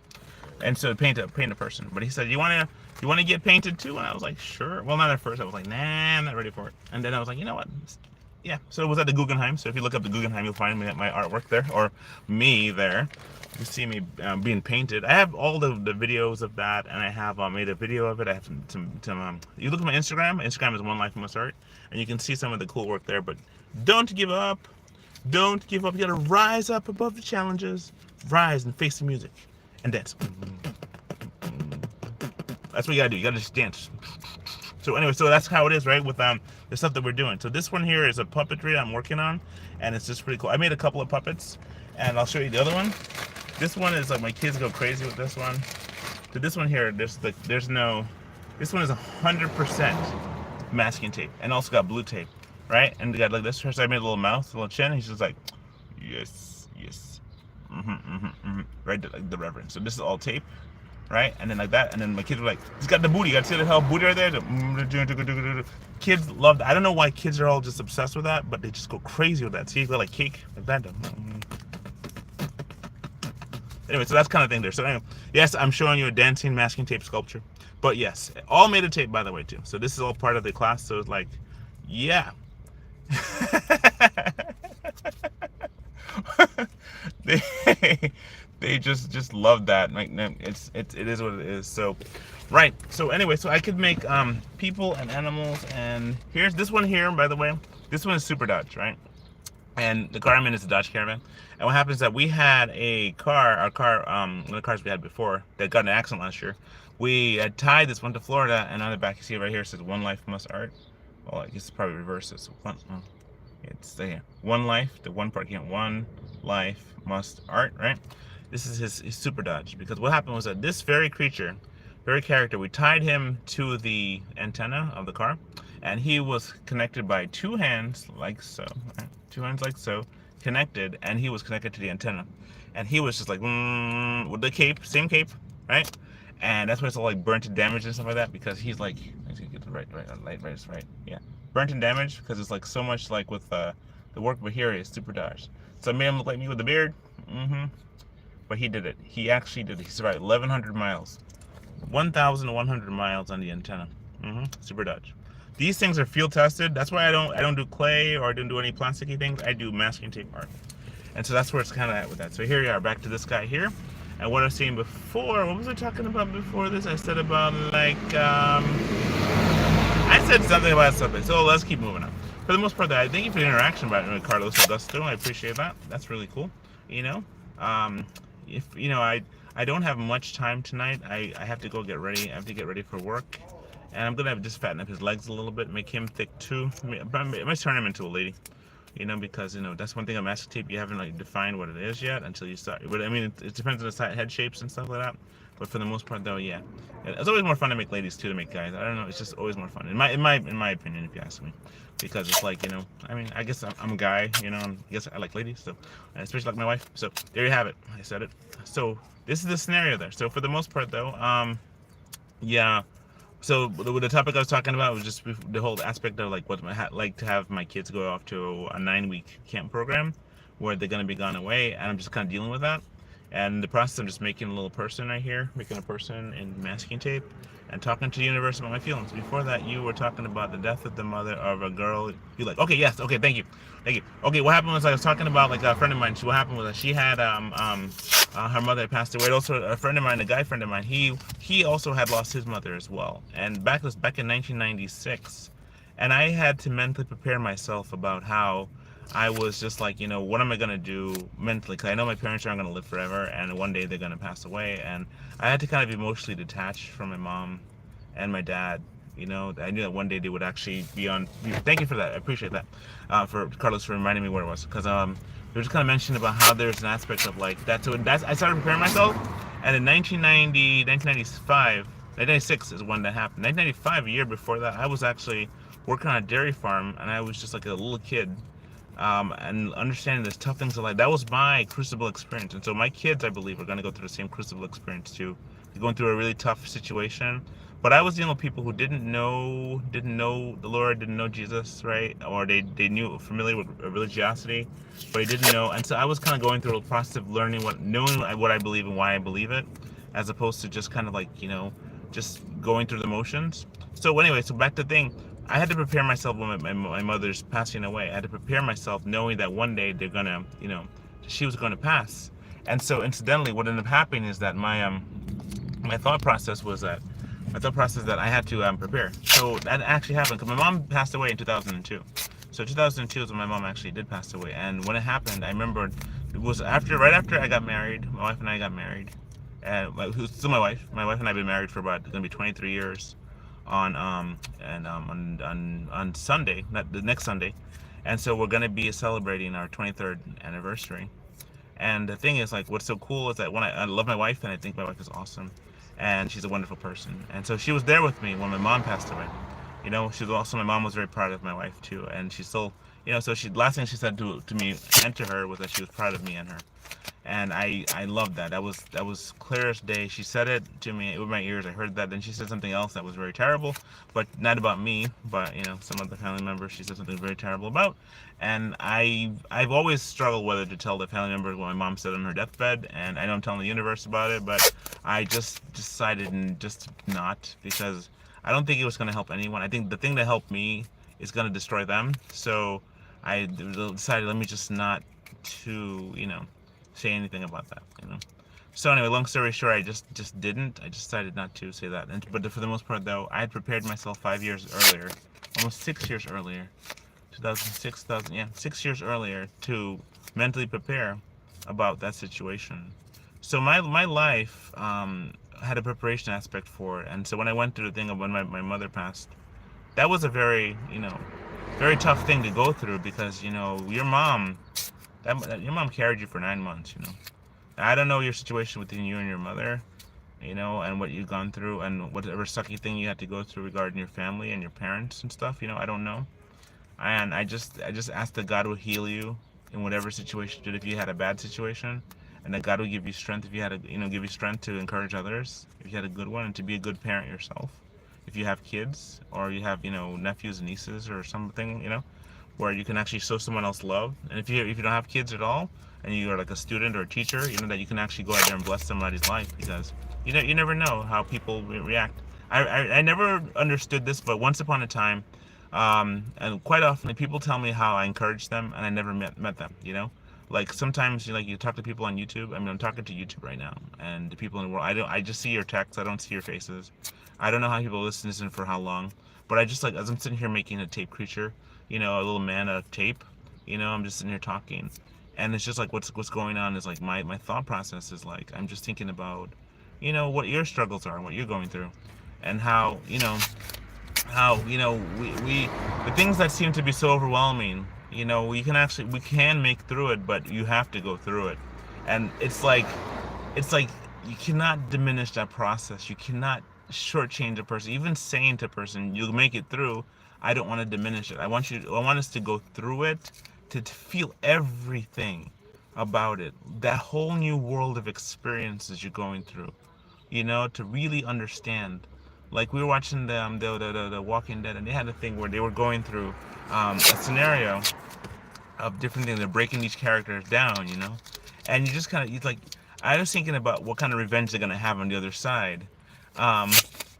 and so paint a person. But he said, you want to get painted too? And I was like, sure. Well, not at first. I was like, nah, I'm not ready for it. And then I was like, you know what? Yeah, so it was at the Guggenheim. So if you look up the Guggenheim, you'll find my artwork there, or me there. You see me being painted. I have all the videos of that, and I have made a video of it. I have some you look at my Instagram. Instagram is One Life Must Art, and you can see some of the cool work there. But don't give up. Don't give up. You gotta rise up above the challenges. Rise and face the music, and dance. That's what you gotta do. You gotta just dance. So anyway, so that's how it is, right, with the stuff that we're doing. So this one here is a puppetry I'm working on, and it's just pretty cool. I made a couple of puppets, and I'll show you the other one. This one is like, my kids go crazy with this one. So this one here, this one is 100% masking tape, and also got blue tape, right? And they got like this. So I made a little mouth, a little chin. He's just like, yes, yes, right, like the reverend. So this is all tape. Right, and then like that, and then my kids were like, he's got the booty, you gotta see the hell booty right there. Kids love that. I don't know why kids are all just obsessed with that, but they just go crazy with that. See, you got like cake like that. Anyway, so that's kind of thing there. So anyway, yes, I'm showing you a dancing masking tape sculpture, but yes, all made of tape, by the way, too. So this is all part of the class. So it's like, yeah. They just love that. Like, it is what it is. So, right. So anyway, so I could make people and animals, and here's this one here, by the way. This one is Super Dodge, right? And the car I'm in is a Dodge Caravan. And what happens is that we had a car, one of the cars we had before, that got in an accident last year. We had tied this one to Florida, and on the back you see it right here, it says One Life Must Art. Well, I guess it's probably reverses. It's there. One life, the one part again. One life must art, right? This is his Super Dodge, because what happened was that this very character, we tied him to the antenna of the car, and he was connected by two hands like so, right? Two hands like so, connected, and he was connected to the antenna, and he was just like with the cape, same cape, right? And that's why it's all like burnt and damaged and stuff like that, because he's like, let's get the right, yeah, burnt and damaged, because it's like so much like with the work over here is Super Dodge. So I made him look like me with the beard. But he did it. He actually did it. He survived 1,100 miles. 1,100 miles on the antenna. Super Dodge. These things are field tested. That's why I don't do clay, or I don't do any plasticky things. I do masking tape art. And so that's where it's kind of at with that. So here you are, back to this guy here. And what I was saying before, what was I talking about before this? I said about like, I said something about something. So let's keep moving on. For the most part, I thank you for the interaction by Carlos Augusto. I appreciate that. That's really cool. You know, if you know, I don't have much time tonight. I have to go get ready. I have to get ready for work, and I'm gonna just fatten up his legs a little bit, make him thick too. I might turn him into a lady. You know, because, you know, that's one thing on masking tape, you haven't like defined what it is yet until you start. But I mean, it depends on the side head shapes and stuff like that. But for the most part, though, yeah, it's always more fun to make ladies too, to make guys. I don't know, it's just always more fun in my opinion, if you ask me, because it's like, you know, I mean, I guess I'm a guy, you know, and I guess I like ladies, so, and especially like my wife. So there you have it. I said it. So this is the scenario there. So for the most part, though, yeah. So the topic I was talking about was just the whole aspect of like what I like to have my kids go off to a 9 week camp program where they're going to be gone away, and I'm just kind of dealing with that. And in the process, I'm just making a little person right here, making a person in masking tape, and talking to the universe about my feelings. Before that, you were talking about the death of the mother of a girl. You're like, okay, yes, okay, thank you, thank you. Okay, what happened was I was talking about like a friend of mine. What happened was that she had her mother had passed away. Also, a friend of mine, a guy friend of mine, he also had lost his mother as well. And back in 1996, and I had to mentally prepare myself about how I was just like, what am I gonna do mentally? Because I know my parents aren't gonna live forever, and one day they're gonna pass away. And I had to kind of emotionally detach from my mom and my dad. I knew that one day they would actually be on. Thank you for that. I appreciate that. For Carlos for reminding me where it was, because they were just kind of mentioning about how there's an aspect of like that. So I started preparing myself, and in 1990, 1995, 1996 is when that happened. 1995, a year before that, I was actually working on a dairy farm, and I was just like a little kid, and understanding there's tough things in life. That was my crucible experience, and so my kids, I believe, are going to go through the same crucible experience too. They're going through a really tough situation, but I was dealing with people who didn't know the Lord, didn't know Jesus, right? Or they knew familiar with religiosity, but they didn't know. And so I was kind of going through a process of knowing what I believe and why I believe it, as opposed to just kind of like just going through the motions. So anyway, so back to the thing. I had to prepare myself when my mother's passing away. I had to prepare myself knowing that one day she was going to pass. And so incidentally, what ended up happening is that my thought process was that I had to prepare. So that actually happened because my mom passed away in 2002. So 2002 is when my mom actually did pass away. And when it happened, I remember it was right after I got married. My wife and I got married, and who's still my wife. My wife and I have been married for about going to be 23 years on Sunday, not the next Sunday. And so we're going to be celebrating our 23rd anniversary. And the thing is, like, what's so cool is that when I love my wife, and I think my wife is awesome, and she's a wonderful person. And so she was there with me when my mom passed away. She was also, my mom was very proud of my wife too, and she still, so she last thing she said to me and to her was that she was proud of me and her. And I loved that. That was clear as day. She said it to me with my ears. I heard that. Then she said something else that was very terrible, but not about me, but some other family members. She said something very terrible about, and I've always struggled whether to tell the family members what my mom said on her deathbed, and I know I'm telling the universe about it, but I just decided just not, because I don't think it was going to help anyone. I think the thing that helped me is going to destroy them. So I decided, let me just not to say anything about that. So anyway, long story short, I just didn't. I just decided not to say that. But for the most part, though, I had prepared myself 5 years earlier, almost 6 years earlier, 2006, 2000, yeah, 6 years earlier, to mentally prepare about that situation. So my life had a preparation aspect for it, and so when I went through the thing of when my mother passed, that was a very tough thing to go through, because your mom carried you for 9 months. I don't know your situation between you and your mother, and what you've gone through, and whatever sucky thing you had to go through regarding your family and your parents and stuff. I don't know. And I just ask that God will heal you in whatever situation you did, if you had a bad situation, and that God will give you strength if you had give you strength to encourage others if you had a good one, and to be a good parent yourself. If you have kids, or you have nephews and nieces or something, where you can actually show someone else love. And if you don't have kids at all, and you are like a student or a teacher, that you can actually go out there and bless somebody's life, because you never know how people react. I never understood this, but once upon a time, and quite often people tell me how I encourage them, and I never met them. Like sometimes you talk to people on YouTube. I mean, I'm talking to YouTube right now, and the people in the world. I just see your texts. I don't see your faces. I don't know how people listen for how long, but I just, like, as I'm sitting here making a tape creature, a little man of tape. I'm just sitting here talking, and it's just like what's going on is like my thought process is like, I'm just thinking about, what your struggles are and what you're going through, and how we the things that seem to be so overwhelming, we can make through it, but you have to go through it. And it's like you cannot diminish that process. You cannot shortchange a person. Even saying to a person, you'll make it through, I don't want to diminish it. I want us to go through it, to feel everything about it, that whole new world of experiences you're going through, to really understand, Like we were watching the Walking Dead, and they had a thing where they were going through a scenario of different things. They're breaking each character down, and you just kind of, it's like, I was thinking about what kind of revenge they're gonna have on the other side. Um,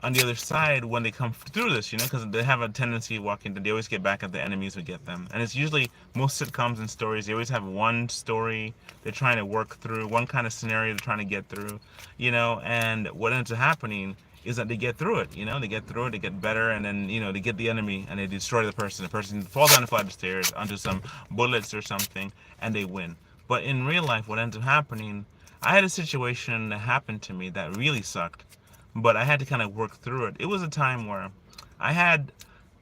on the other side, when they come through this, because they have a tendency walking, they always get back at the enemies who get them, and it's usually most sitcoms and stories. They always have one story they're trying to work through, one kind of scenario they're trying to get through, and what ends up happening is that they get through it, they get through it, they get better, and then, they get the enemy and they destroy the person falls down a flight of stairs onto some bullets or something, and they win. But in real life, what ends up happening, I had a situation that happened to me that really sucked, but I had to kind of work through it. It was a time where I had,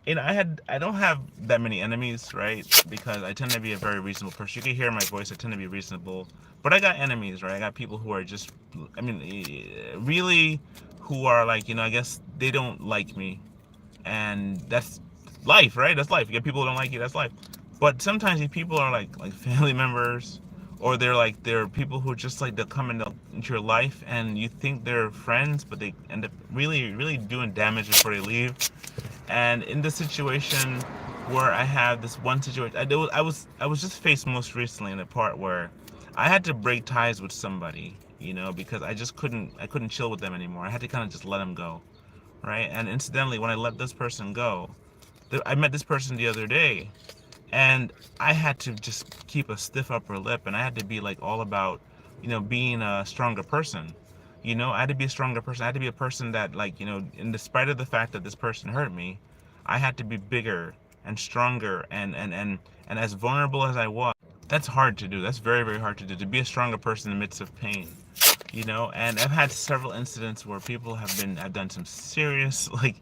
I don't have that many enemies, right? Because I tend to be a very reasonable person. You can hear my voice. I tend to be reasonable, but I got enemies, right? I got people who are just, I mean, really, who are like, I guess they don't like me, and that's life, right? That's life. You get people who don't like you. That's life. But sometimes these people are like family members, or they're people who just like they'll come into your life, and you think they're friends, but they end up really really doing damage before they leave. And in this situation where I had this one situation, I was just faced most recently in a part where I had to break ties with somebody, because I couldn't chill with them anymore. I had to kind of just let them go, right? And incidentally, when I let this person go, I met this person the other day, and I had to just keep a stiff upper lip, and I had to be like all about, being a stronger person. I had to be a stronger person. I had to be a person that, like, in despite of the fact that this person hurt me, I had to be bigger and stronger, and as vulnerable as I was. That's hard to do. That's very very hard to do. To be a stronger person in the midst of pain. And I've had several incidents where people have done some serious like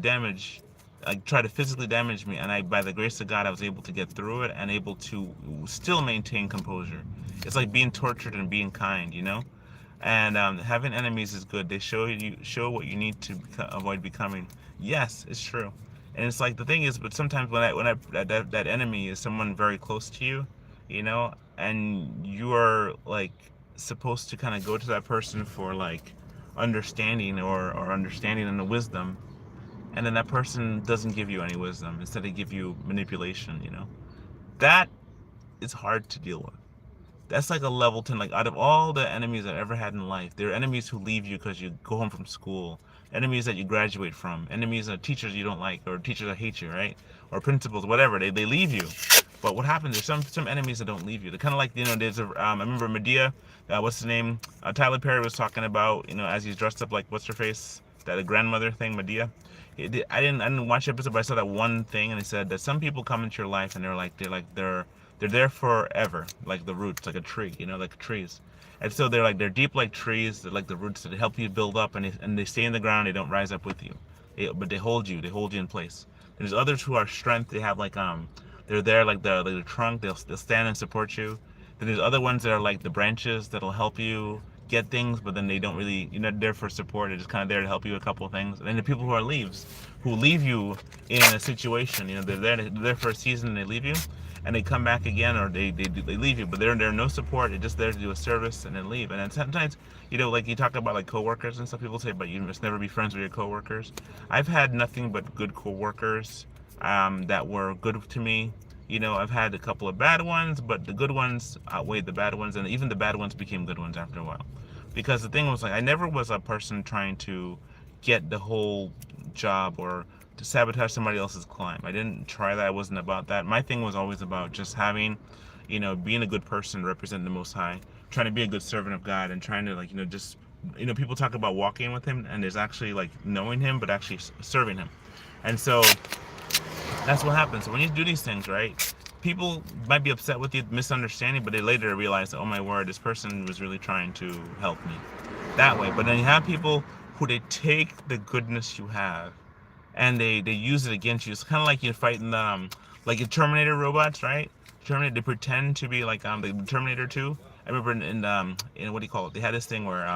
damage, like try to physically damage me, and I, by the grace of God, I was able to get through it and able to still maintain composure. It's like being tortured and being kind, and having enemies is good. They show what you need to avoid becoming. Yes, it's true. And it's like the thing is, but sometimes when that enemy is someone very close to you, and you are like supposed to kind of go to that person for like understanding, or understanding and the wisdom, and then that person doesn't give you any wisdom. Instead they give you manipulation. That is hard to deal with. That's like a level 10. Like, out of all the enemies I've ever had in life, there are enemies who leave you because you go home from school, enemies that you graduate from, enemies that teachers you don't like, or teachers that hate you, right? Or principals, whatever. They leave you. But what happens, there's some enemies that don't leave you. They're kind of like, there's I remember Medea, what's the name? Tyler Perry was talking about, as he's dressed up like, what's her face? That a grandmother thing, Medea. I didn't watch the episode, but I saw that one thing, and it said that some people come into your life and they're there forever, like the roots, like a tree, like trees. And so they're deep like trees, they're like the roots that help you build up, and they stay in the ground, they don't rise up with you. But they hold you in place. There's others who are strength, they have like they're there like the trunk, they'll stand and support you. Then there's other ones that are like the branches that'll help you get things, but then they don't really, you're not there for support, they're just kind of there to help you with a couple of things. And then the people who are leaves, who leave you in a situation, they're there for a season and they leave you, and they come back again, or they leave you, but they're no support, they're just there to do a service and then leave. And then sometimes, like you talk about like coworkers and stuff, people say, but you must never be friends with your coworkers. I've had nothing but good coworkers that were good to me. I've had a couple of bad ones, but the good ones outweighed the bad ones, and even the bad ones became good ones after a while. Because the thing was, like, I never was a person trying to get the whole job or to sabotage somebody else's climb. I didn't try that. I wasn't about that. My thing was always about just having, being a good person, representing the Most High, trying to be a good servant of God, and trying to, like, just, people talk about walking with Him, and there's actually like knowing Him, but actually serving Him. And so that's what happens. So when you do these things, right, people might be upset with you, misunderstanding, but they later realize, oh my word, this person was really trying to help me that way. But then you have people who they take the goodness you have and they use it against you. It's kind of like you're fighting like your Terminator robots, right? Terminator, they pretend to be like the Terminator 2. I remember in what do you call it? They had this thing where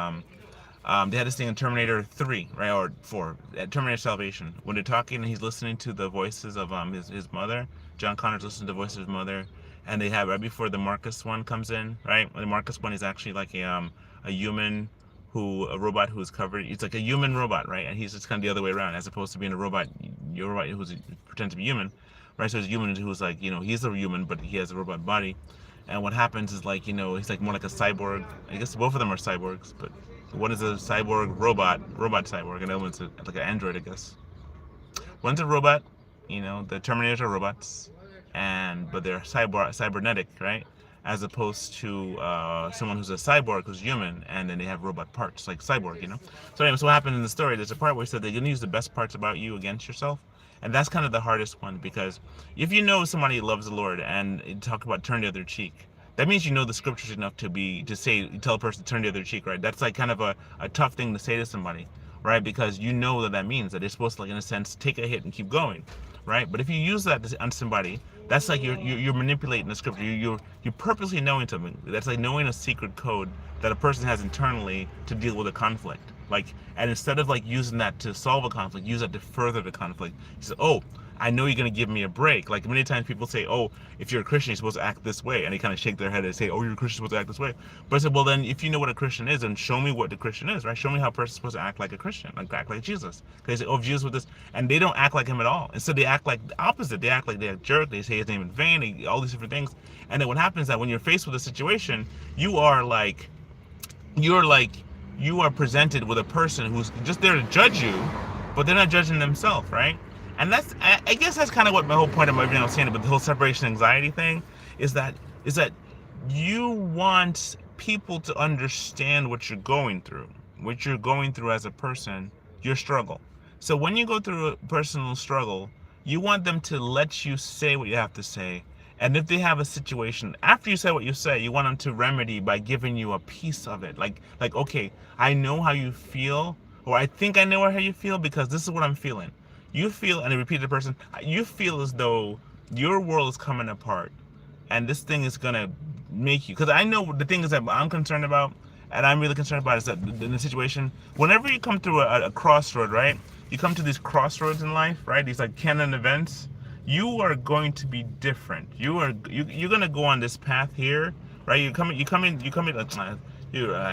they had this thing in Terminator 3, right, or 4, at Terminator Salvation, when they're talking and he's listening to the voices of his mother. John Connor's listening to the voice of his mother, and they have right before the Marcus one comes in, right? The Marcus one is actually like a human a robot who is covered. It's like a human robot, right? And he's just kind of the other way around, as opposed to being a robot, your robot who's pretends to be human, right? So it's a human who's like, he's a human, but he has a robot body. And what happens is like, he's like more like a cyborg. I guess both of them are cyborgs, but one is a cyborg robot cyborg, and the other one's like an android, I guess. One's a robot, the Terminators are robots, but they're cybernetic, right? As opposed to someone who's a cyborg who's human, and then they have robot parts like cyborg. So anyway, so what happened in the story? There's a part where he said they're gonna use the best parts about you against yourself, and that's kind of the hardest one, because if you know somebody loves the Lord and you talk about turn the other cheek, that means you know the scriptures enough to tell a person to turn the other cheek, right? That's like kind of a tough thing to say to somebody, right? Because you know that means that they're supposed to, like, in a sense, take a hit and keep going, right? But if you use that on somebody, that's like you're manipulating the scripture. You're purposely knowing something. That's like knowing a secret code that a person has internally to deal with a conflict. And instead of like using that to solve a conflict, use that to further the conflict. You say, oh, I know you're going to give me a break. Like many times people say, oh, if you're a Christian, you're supposed to act this way. And they kind of shake their head and say, oh, you're a Christian, you're supposed to act this way. But I said, well, then if you know what a Christian is, then show me what the Christian is, right? Show me how a person's supposed to act like a Christian, like act like Jesus. They say, oh, Jesus with this. And they don't act like him at all. Instead, they act like the opposite. They act like they're a jerk. They say his name in vain, all these different things. And then what happens is that when you're faced with a situation, you are presented with a person who's just there to judge you, but they're not judging themselves, right? And I guess that's kind of what my whole point of everything I was saying about the whole separation anxiety thing is that you want people to understand what you're going through as a person, your struggle. So when you go through a personal struggle, you want them to let you say what you have to say. And if they have a situation, after you say what you say, you want them to remedy by giving you a piece of it. Like, okay, I know how you feel, or I think I know how you feel because this is what I'm feeling. You feel, and I repeat to the person, you feel as though your world is coming apart, and this thing is gonna make you. Because I know the thing is that I'm concerned about, and I'm really concerned about, is that in the situation, whenever you come through a crossroad, right? You come to these crossroads in life, right? These like canon events. You are going to be different. You're gonna go on this path here, right? I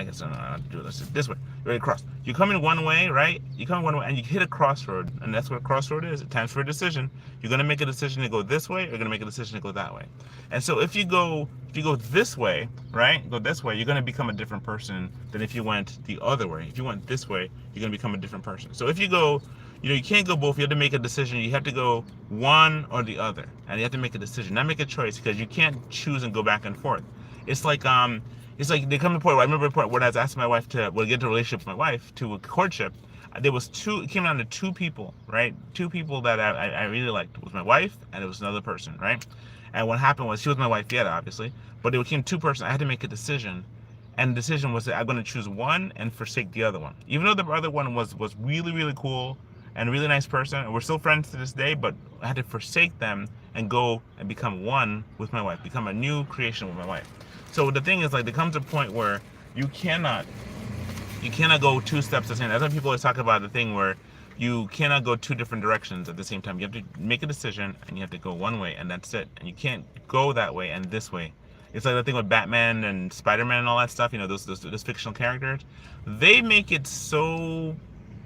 guess I'm not do this way. You're across. You come in one way, right? You come in one way, and you hit a crossroad, and that's what a crossroad is. It's time for a decision. You're gonna make a decision to go this way, or you're gonna make a decision to go that way. And so if you go this way, right? Go this way, you're gonna become a different person than if you went the other way. If you went this way, you're gonna become a different person. So if you go, you can't go both. You have to make a decision. You have to go one or the other, and you have to make a decision, not make a choice, because you can't choose and go back and forth. It's like they come to a point where I remember a point when I was asking my wife to get into a relationship with my wife, to a courtship. It came down to two people, right? Two people that I really liked. It was my wife, and it was another person, right? And what happened was, she was my wife yet, obviously, but it became two persons. I had to make a decision. And the decision was that I'm going to choose one and forsake the other one. Even though the other one was really, really cool and a really nice person, and we're still friends to this day, but I had to forsake them and go and become one with my wife, become a new creation with my wife. So the thing is, like, there comes a point where you cannot go two steps at the same time. That's why people always talk about the thing where you cannot go two different directions at the same time. You have to make a decision, and you have to go one way, and that's it. And you can't go that way and this way. It's like the thing with Batman and Spider-Man and all that stuff, those fictional characters. They make it so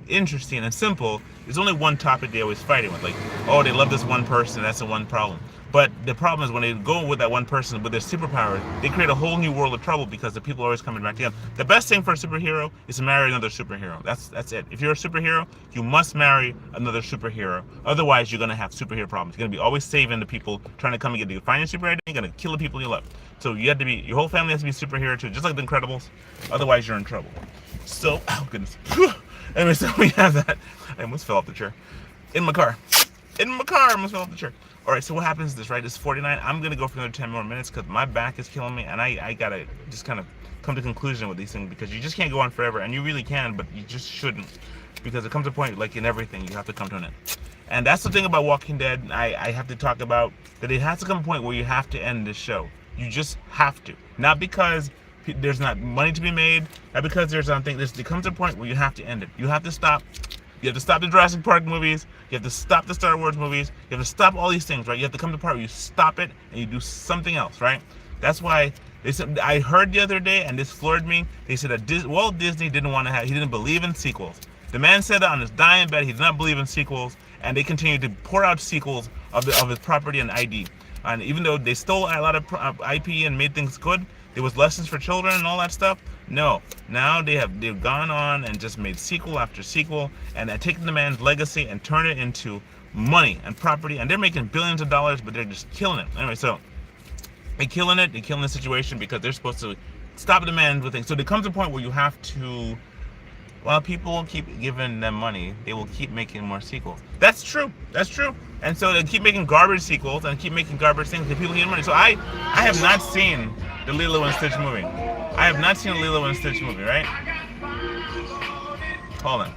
interesting and simple. There's only one topic they always fighting with. Like, oh, they love this one person, that's the one problem. But the problem is when they go with that one person with their superpower, they create a whole new world of trouble because the people are always coming back together. The best thing for a superhero is to marry another superhero. That's it. If you're a superhero, you must marry another superhero. Otherwise, you're going to have superhero problems. You're going to be always saving the people trying to come and get you. Find your superhero, you're going to kill the people you love. So your whole family has to be a superhero too, just like the Incredibles. Otherwise, you're in trouble. So, oh goodness. Anyway, so we have that. I almost fell off the chair. In my car, I almost fell off the chair. All right, so what happens is this, right? It's 49. I'm going to go for another 10 more minutes because my back is killing me, and I got to just kind of come to conclusion with these things, because you just can't go on forever, and you really can, but you just shouldn't, because it comes to a point, like in everything, you have to come to an end. And that's the thing about Walking Dead. I have to talk about that. It has to come to a point where you have to end this show. You just have to. Not because there's not money to be made, not because there's something. There comes a point where you have to end it. You have to stop. You have to stop the Jurassic Park movies. You have to stop the Star Wars movies. You have to stop all these things, right? You have to come to the part where you stop it and you do something else, right? That's why They said, I heard the other day, and this floored me. They said that Walt Disney didn't want to have, he didn't believe in sequels. The man said that on his dying bed, he did not believe in sequels, and they continued to pour out sequels of his property and ID. And even though they stole a lot of IP and made things good, there was lessons for children and all that stuff. No, now they've gone on and just made sequel after sequel, and taken the man's legacy and turned it into money and property, and they're making billions of dollars, but they're just killing it. Anyway, so they're killing it. They're killing the situation because they're supposed to stop the man with things. So there comes a point where you have to. While people keep giving them money, they will keep making more sequels. That's true. That's true. And so they keep making garbage sequels and keep making garbage things because people need money. So I have not seen the Lilo and Stitch movie. I have not seen the Lilo and Stitch movie, right? Hold on.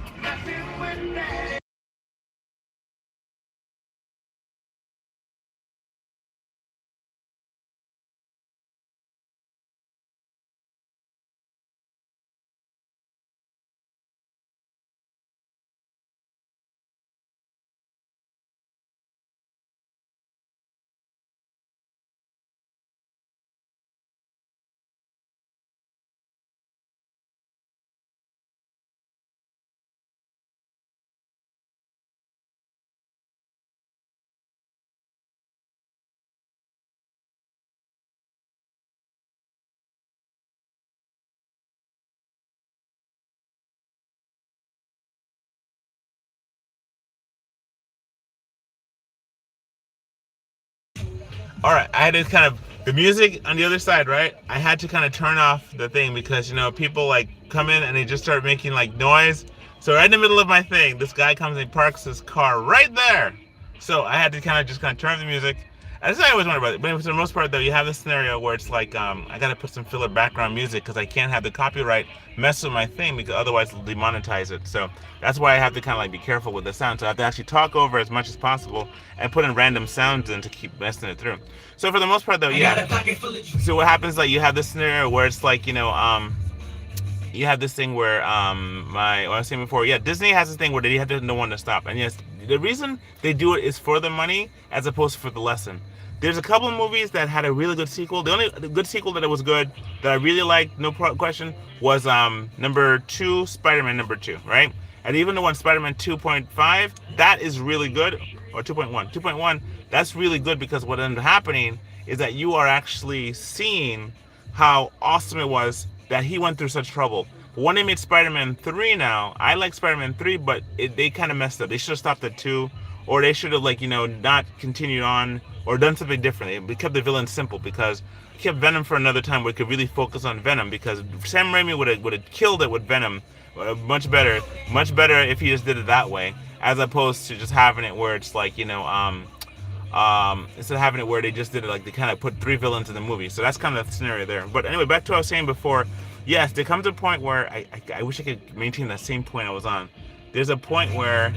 All right, I had to kind of the music on the other side, right? I had to kind of turn off the thing because people like come in and they just start making like noise. So right in the middle of my thing, this guy comes and he parks his car right there. So I had to kind of turn off the music. And that's what I always wonder about it. But for the most part, though, you have this scenario where it's like I gotta put some filler background music because I can't have the copyright mess with my thing because otherwise it'll demonetize it. So that's why I have to kind of like be careful with the sound. So I have to actually talk over as much as possible and put in random sounds in to keep messing it through. So for the most part, though, yeah. So what happens, like you have this scenario where it's like you have this thing where what I was saying before, yeah, Disney has this thing where they have to know when to stop. And yes, the reason they do it is for the money as opposed to for the lesson. There's a couple of movies that had a really good sequel. The only good sequel that was good that I really liked, no question, was number 2, Spider-Man number 2, right? And even the one Spider-Man 2.5, that is really good, or 2.1. 2.1, that's really good because what ended up happening is that you are actually seeing how awesome it was that he went through such trouble. When they made Spider-Man 3 now, I like Spider-Man 3, but they kind of messed up. They should have stopped at 2, or they should have not continued on or done something different. They kept the villain simple because it kept Venom for another time where it could really focus on Venom because Sam Raimi would have killed it with Venom much better if he just did it that way as opposed to just having it where it's like instead of having it where they just did it like they kind of put 3 villains in the movie. So that's kind of the scenario there. But anyway, back to what I was saying before. Yes, there comes a point where I wish I could maintain that same point I was on. There's a point where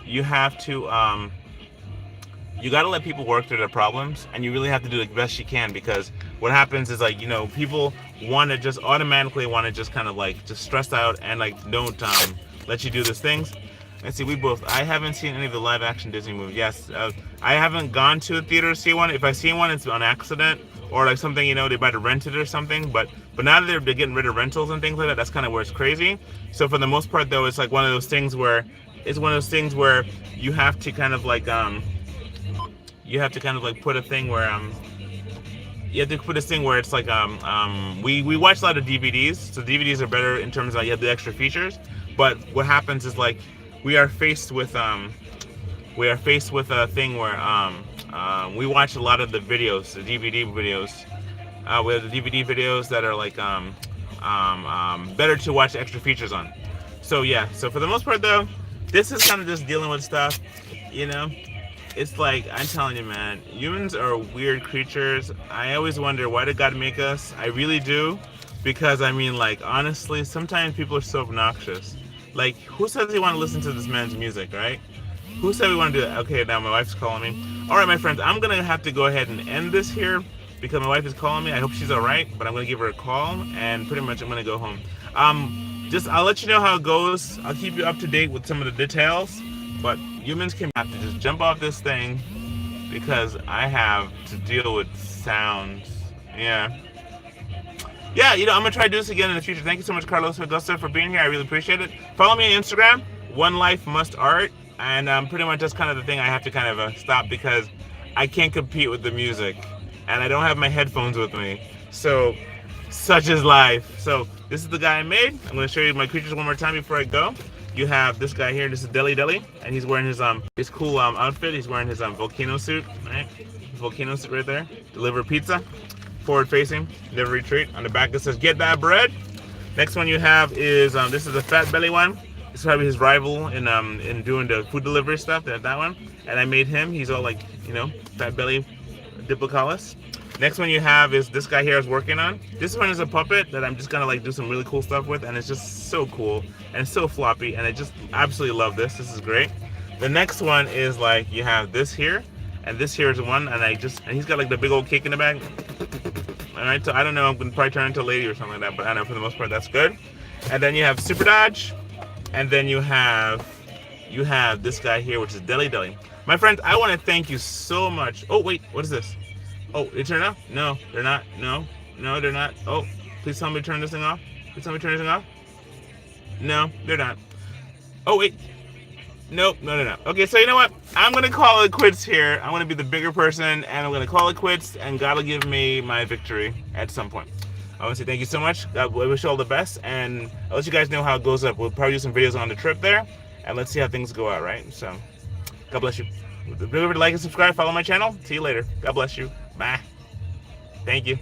you have to you got to let people work through their problems, and you really have to do the best you can because what happens is people want to just automatically want to just kind of like just stress out and like don't let you do these things. Let's see, I haven't seen any of the live action Disney movies. Yes, I haven't gone to a theater to see one. If I see one, it's on accident or like something, they might have rented it or something. But now that they're getting rid of rentals and things like that, that's kind of where it's crazy. So for the most part, though, it's like one of those things where you have to kind of like put a thing where you have to put this thing where it's like we watch a lot of DVDs, so DVDs are better in terms of you have the extra features. But what happens is like we are faced with a thing where we watch a lot of the videos, the DVD videos. We have the DVD videos that are like better to watch extra features on. So yeah, so for the most part though, this is kind of just dealing with stuff, It's like, I'm telling you, man, humans are weird creatures. I always wonder, why did God make us? I really do. Because, honestly, sometimes people are so obnoxious. Like, who says they want to listen to this man's music, right? Who said we want to do that? Okay, now my wife's calling me. All right, my friends, I'm going to have to go ahead and end this here because my wife is calling me. I hope she's all right, but I'm going to give her a call, and pretty much I'm going to go home. I'll let you know how it goes. I'll keep you up to date with some of the details. But humans can have to just jump off this thing because I have to deal with sounds. Yeah. yeah, I'm gonna try to do this again in the future. Thank you so much, Carlos Augusta, for being here. I really appreciate it. Follow me on Instagram, One Life Must Art, and pretty much that's kind of the thing I have to kind of stop because I can't compete with the music, and I don't have my headphones with me. So, such is life. So this is the guy I made. I'm gonna show you my creatures one more time before I go. You have this guy here. This is Deli Deli, and he's wearing his cool outfit. He's wearing his volcano suit, right? His volcano suit right there. Deliver pizza. Forward facing, never retreat. On the back it says "Get that bread." Next one you have is this is the Fat Belly one. This is probably his rival in doing the food delivery stuff. That one, and I made him. He's all like Fat Belly Diplocaulus. Next one you have is this guy here I was working on. This one is a puppet that I'm just gonna like do some really cool stuff with, and it's just so cool and so floppy, and I just absolutely love this. This is great. The next one is like you have this here, and this here is one, and he's got like the big old cake in the bag. All right, so I don't know, I'm gonna probably turn into a lady or something like that, but I know for the most part that's good. And then you have Super Dodge, and then you have this guy here, which is Deli Deli. My friends, I want to thank you so much. Oh wait, what is this? Oh, they turn off? No, they're not. No, they're not. Oh, please tell me to turn this thing off. Please tell me to turn this thing off. No, they're not. Oh wait. Nope, no. Okay, so you know what? I'm gonna call it quits here. I'm gonna be the bigger person, and I'm gonna call it quits, and God will give me my victory at some point. I want to say thank you so much. I wish you all the best, and I'll let you guys know how it goes up. We'll probably do some videos on the trip there, and let's see how things go out, right? So, God bless you. Remember to like and subscribe, follow my channel. See you later. God bless you. Bye. Thank you.